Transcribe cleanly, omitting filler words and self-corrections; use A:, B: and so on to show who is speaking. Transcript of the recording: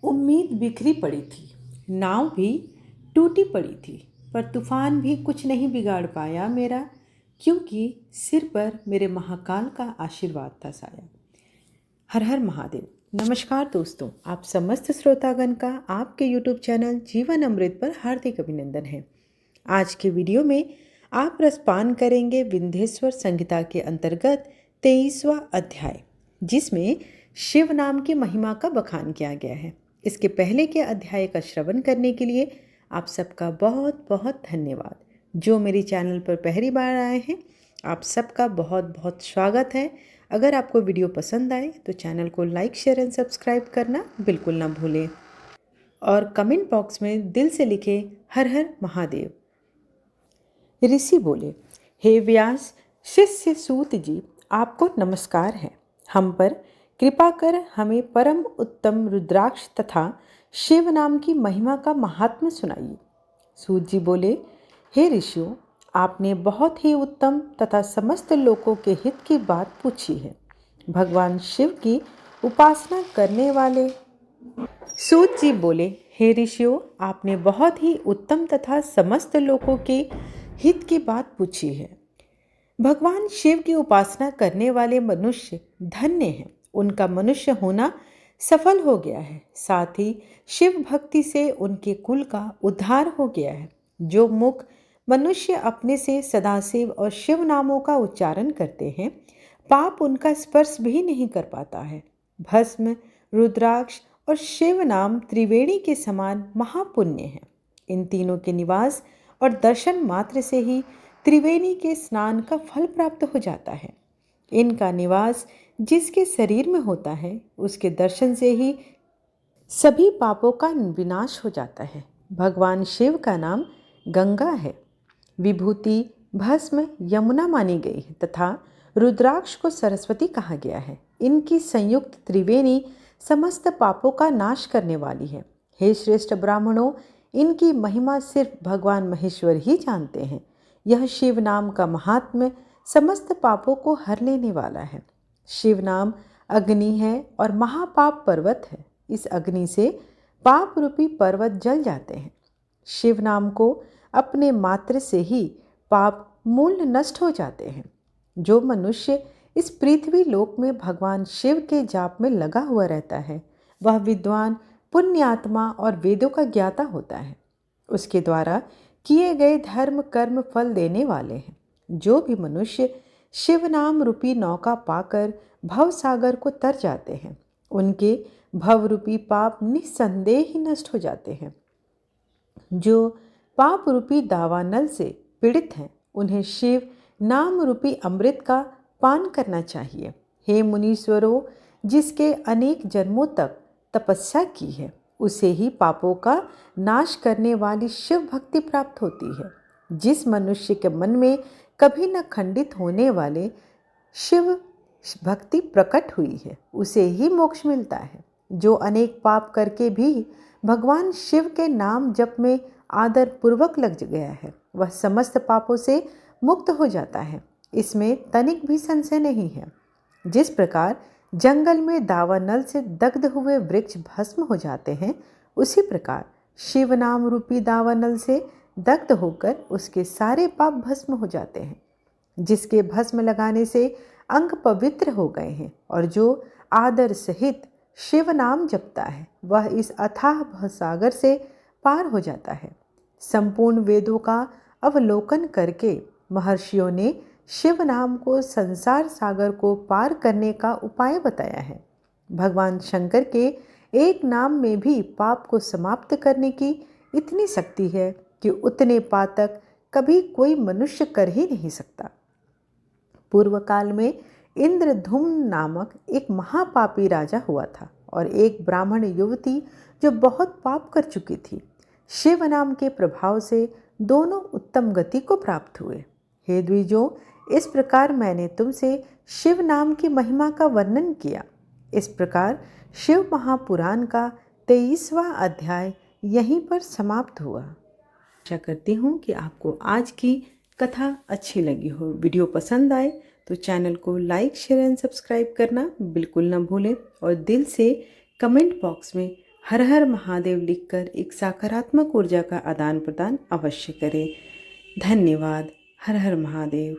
A: उम्मीद बिखरी पड़ी थी, नाव भी टूटी पड़ी थी, पर तूफान भी कुछ नहीं बिगाड़ पाया मेरा, क्योंकि सिर पर मेरे महाकाल का आशीर्वाद था साया। हर हर महादेव। नमस्कार दोस्तों, आप समस्त श्रोतागण का आपके YouTube चैनल जीवन अमृत पर हार्दिक अभिनंदन है। आज के वीडियो में आप रसपान करेंगे विंध्येश्वर संहिता के अंतर्गत 23वां अध्याय, जिसमें शिव नाम की महिमा का बखान किया गया है। इसके पहले के अध्याय का श्रवण करने के लिए आप सबका बहुत बहुत धन्यवाद। जो मेरे चैनल पर पहली बार आए हैं, आप सबका बहुत बहुत स्वागत है। अगर आपको वीडियो पसंद आए तो चैनल को लाइक, शेयर एंड सब्सक्राइब करना बिल्कुल ना भूलें और कमेंट बॉक्स में दिल से लिखें हर हर महादेव। ऋषि बोले, हे व्यास, शिष्य सूत जी, आपको नमस्कार है। हम पर कृपा कर हमें परम उत्तम रुद्राक्ष तथा शिव नाम की महिमा का महात्म्य सुनाइए। सूत जी बोले, हे ऋषियों, आपने बहुत ही उत्तम तथा समस्त लोगों के हित की बात पूछी है। भगवान शिव की उपासना करने वाले सूत जी बोले, हे ऋषियों, आपने बहुत ही उत्तम तथा समस्त लोगों के हित की बात पूछी है। भगवान शिव की उपासना करने वाले मनुष्य धन्य हैं। उनका मनुष्य होना सफल हो गया है। साथ ही शिव भक्ति से उनके कुल का उद्धार हो गया है। जो मुख मनुष्य अपने से सदाशिव और शिव नामों का उच्चारण करते हैं, पाप उनका स्पर्श भी नहीं कर पाता है। भस्म, रुद्राक्ष और शिव नाम त्रिवेणी के समान महापुण्य है। इन तीनों के निवास और दर्शन मात्र से ही त्रिवेणी के स्नान का फल प्राप्त हो जाता है। इनका निवास जिसके शरीर में होता है, उसके दर्शन से ही सभी पापों का विनाश हो जाता है। भगवान शिव का नाम गंगा है। विभूति भस्म यमुना मानी गई है तथा रुद्राक्ष को सरस्वती कहा गया है। इनकी संयुक्त त्रिवेणी समस्त पापों का नाश करने वाली है। हे श्रेष्ठ ब्राह्मणों, इनकी महिमा सिर्फ भगवान महेश्वर ही जानते हैं। यह शिव नाम का महात्म्य समस्त पापों को हर लेने वाला है। शिव नाम अग्नि है और महापाप पर्वत है। इस अग्नि से पाप रूपी पर्वत जल जाते हैं। शिव नाम को अपने मात्र से ही पाप मूल नष्ट हो जाते हैं। जो मनुष्य इस पृथ्वी लोक में भगवान शिव के जाप में लगा हुआ रहता है, वह विद्वान, पुण्यात्मा और वेदों का ज्ञाता होता है। उसके द्वारा किए गए धर्म कर्म फल देने वाले हैं। जो भी मनुष्य शिव नाम रूपी नौका पाकर भव सागर को तर जाते हैं, उनके भव रूपी पाप निस्संदेह ही नष्ट हो जाते हैं। जो पाप रूपी दावानल से पीड़ित हैं, उन्हें शिव नाम रूपी अमृत का पान करना चाहिए। हे मुनीश्वरों, जिसके अनेक जन्मों तक तपस्या की है, उसे ही पापों का नाश करने वाली शिव भक्ति प्राप्त होती है। जिस मनुष्य के मन में कभी न खंडित होने वाले शिव भक्ति प्रकट हुई है, उसे ही मोक्ष मिलता है। जो अनेक पाप करके भी भगवान शिव के नाम जप में आदर पूर्वक लग गया है, वह समस्त पापों से मुक्त हो जाता है। इसमें तनिक भी संशय नहीं है। जिस प्रकार जंगल में दावानल से दग्ध हुए वृक्ष भस्म हो जाते हैं, उसी प्रकार शिव नाम रूपी दावानल से दग्ध होकर उसके सारे पाप भस्म हो जाते हैं। जिसके भस्म लगाने से अंग पवित्र हो गए हैं और जो आदर सहित शिव नाम जपता है, वह इस अथाह भवसागर से पार हो जाता है। संपूर्ण वेदों का अवलोकन करके महर्षियों ने शिव नाम को संसार सागर को पार करने का उपाय बताया है। भगवान शंकर के एक नाम में भी पाप को समाप्त करने की इतनी शक्ति है कि उतने पातक कभी कोई मनुष्य कर ही नहीं सकता। पूर्व काल में इंद्रधुम्न नामक एक महापापी राजा हुआ था और एक ब्राह्मण युवती जो बहुत पाप कर चुकी थी। शिव नाम के प्रभाव से दोनों उत्तम गति को प्राप्त हुए। हे द्विजों, इस प्रकार मैंने तुमसे शिव नाम की महिमा का वर्णन किया। इस प्रकार शिव महापुराण का 23वां अध्याय यहीं पर समाप्त हुआ। आशा करती हूँ कि आपको आज की कथा अच्छी लगी हो। वीडियो पसंद आए तो चैनल को लाइक, शेयर एंड सब्सक्राइब करना बिल्कुल ना भूलें और दिल से कमेंट बॉक्स में हर हर महादेव लिखकर एक सकारात्मक ऊर्जा का आदान प्रदान अवश्य करें। धन्यवाद। हर हर महादेव।